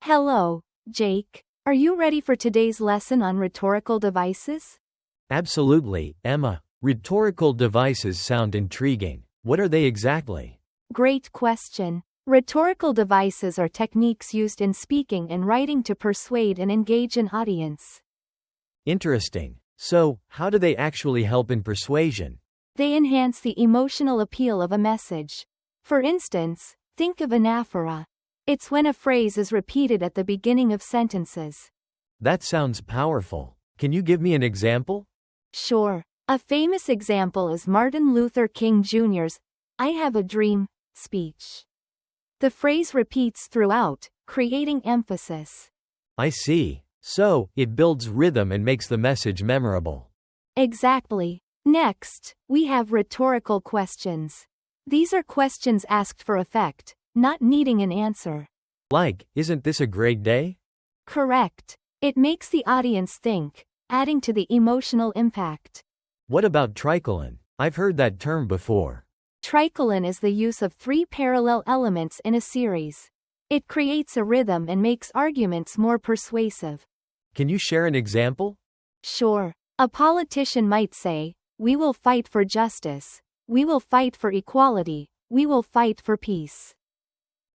Hello, Jake. Are you ready for today's lesson on rhetorical devices? Absolutely, Emma. Rhetorical devices sound intriguing. What are they exactly? Great question. Rhetorical devices are techniques used in speaking and writing to persuade and engage an audience. Interesting. So, how do they actually help in persuasion? They enhance the emotional appeal of a message. For instance, think of anaphora. It's when a phrase is repeated at the beginning of sentences. That sounds powerful. Can you give me an example? Sure. A famous example is Martin Luther King Jr.'s "I have a dream" speech. The phrase repeats throughout, creating emphasis. I see. So, it builds rhythm and makes the message memorable. Exactly. Next, we have rhetorical questions. These are questions asked for effect, not needing an answer. Like, isn't this a great day? Correct. It makes the audience think, adding to the emotional impact. What about tricolor? I've heard that term before. Tricolor is the use of three parallel elements in a series. It creates a rhythm and makes arguments more persuasive. Can you share an example? Sure. A politician might say, "We will fight for justice. We will fight for equality. We will fight for peace."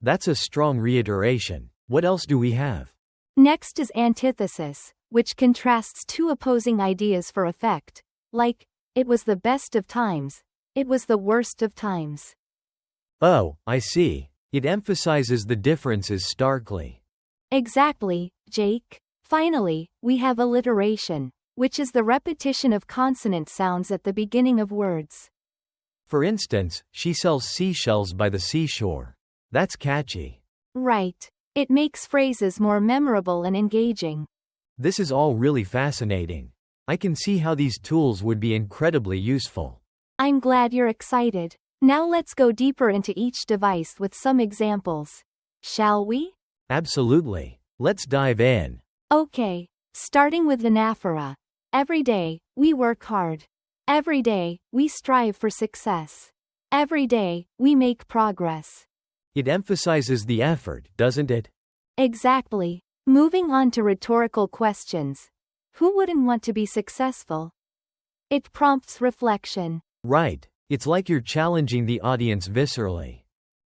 That's a strong reiteration. What else do we have? Next is antithesis, which contrasts two opposing ideas for effect, like, "It was the best of times. It was the worst of times." Oh, I see. It emphasizes the differences starkly. Exactly, Jake. Finally, we have alliteration, which is the repetition of consonant sounds at the beginning of words. For instance, she sells seashells by the seashore. That's catchy. Right. It makes phrases more memorable and engaging. This is all really fascinating. I can see how these tools would be incredibly useful. I'm glad you're excited. Now let's go deeper into each device with some examples. Shall we? Absolutely. Let's dive in. Okay. Starting with anaphora. Every day, we work hard. Every day, we strive for success. Every day, we make progress. It emphasizes the effort, doesn't it? Exactly. Moving on to rhetorical questions. Who wouldn't want to be successful? It prompts reflection. Right. It's like you're challenging the audience viscerally.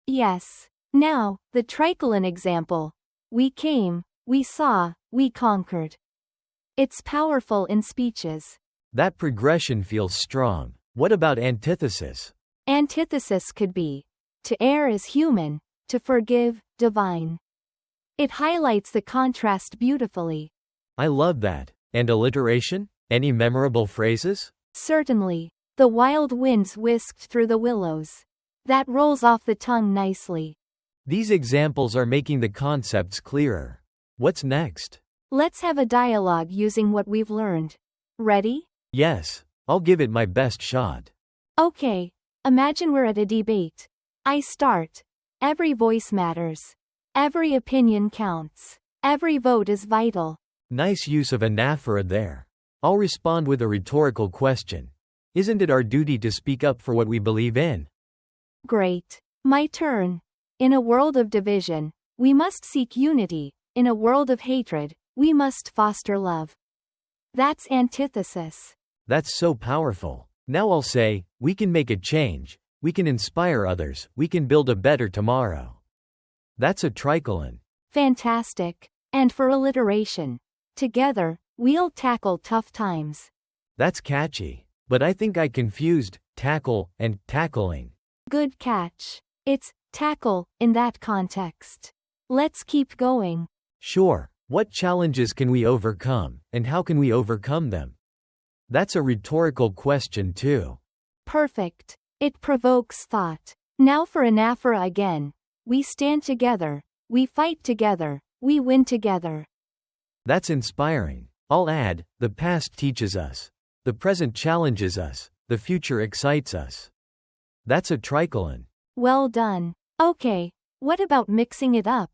Yes. Now, the tricolor example. We came, we saw, we conquered. It's powerful in speeches. That progression feels strong. What about antithesis? Antithesis could be, to err is human, to forgive, divine. It highlights the contrast beautifully. I love that. And alliteration? Any memorable phrases? Certainly. The wild winds whisked through the willows. That rolls off the tongue nicely. These examples are making the concepts clearer. What's next? Let's have a dialogue using what we've learned. Ready? Yes. I'll give it my best shot. Okay. Imagine we're at a debate. I start. Every voice matters. Every opinion counts. Every vote is vital. Nice use of anaphora there. I'll respond with a rhetorical question. Isn't it our duty to speak up for what we believe in? Great. My turn. In a world of division, we must seek unity. In a world of hatred, we must foster love. That's antithesis. That's so powerful. Now I'll say, we can make a change. We can inspire others. We can build a better tomorrow. That's a tricolor. Fantastic. And for alliteration. Together, we'll tackle tough times. That's catchy. But I think I confused tackle and tackling. Good catch. It's tackle in that context. Let's keep going. Sure. What challenges can we overcome, and how can we overcome them? That's a rhetorical question too. Perfect. It provokes thought. Now for anaphora again. We stand together. We fight together. We win together. That's inspiring. I'll add, the past teaches us. The present challenges us. The future excites us. That's a tricolor. Well done. Okay. What about mixing it up?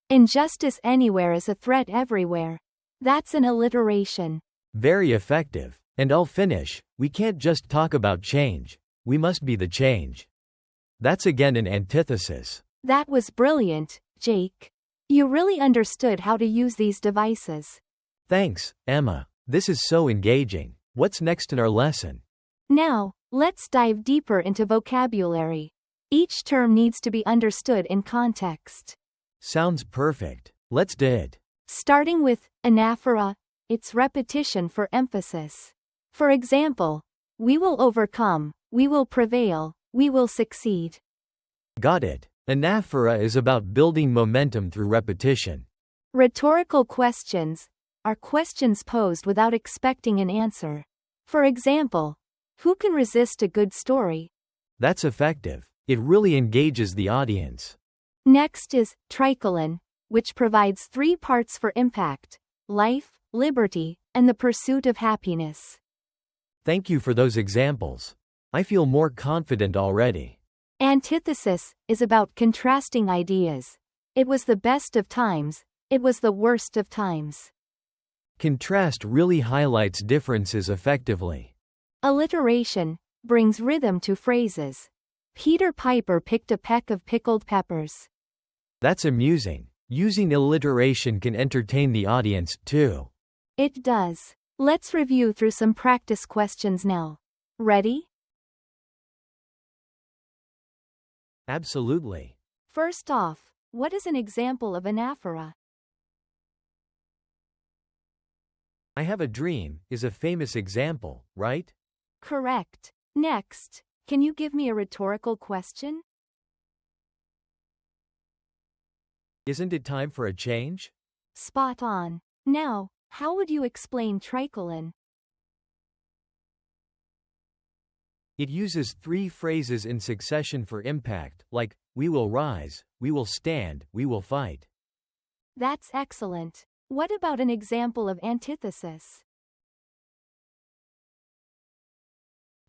Injustice anywhere is a threat everywhere. That's an alliteration. Very effective. And I'll finish. We can't just talk about change. We must be the change. That's again an antithesis. That was brilliant, Jake. You really understood how to use these devices. Thanks, Emma. This is so engaging. What's next in our lesson? Now, let's dive deeper into vocabulary. Each term needs to be understood in context. Sounds perfect. Let's do it. Starting with anaphora, it's repetition for emphasis. For example, we will overcome, we will prevail, we will succeed. Got it. Anaphora is about building momentum through repetition. Rhetorical questions are questions posed without expecting an answer. For example, who can resist a good story? That's effective. It really engages the audience. Next is tricolor, which provides 3 parts for impact: life, liberty, and the pursuit of happiness. Thank you for those examples. I feel more confident already. Antithesis is about contrasting ideas. It was the best of times, it was the worst of times. Contrast really highlights differences effectively. Alliteration brings rhythm to phrases. Peter Piper picked a peck of pickled peppers. That's amusing. Using alliteration can entertain the audience, too. It does. Let's review through some practice questions now. Ready? Absolutely. First off, what is an example of anaphora? I have a dream is a famous example, right? Correct. Next, can you give me a rhetorical question? Isn't it time for a change? Spot on. Now, how would you explain tricolor? It uses 3 phrases in succession for impact, like, we will rise, we will stand, we will fight. That's excellent. What about an example of antithesis?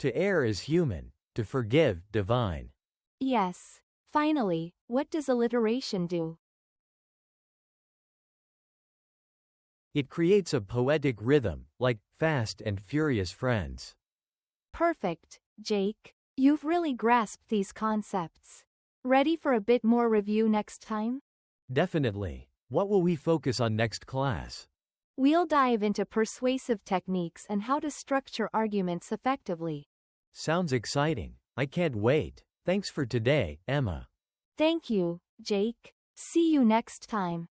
To err is human, to forgive, divine. Yes. Finally, what does alliteration do? It creates a poetic rhythm, like Fast and Furious Friends. Perfect, Jake. You've really grasped these concepts. Ready for a bit more review next time? Definitely. What will we focus on next class? We'll dive into persuasive techniques and how to structure arguments effectively. Sounds exciting. I can't wait. Thanks for today, Emma. Thank you, Jake. See you next time.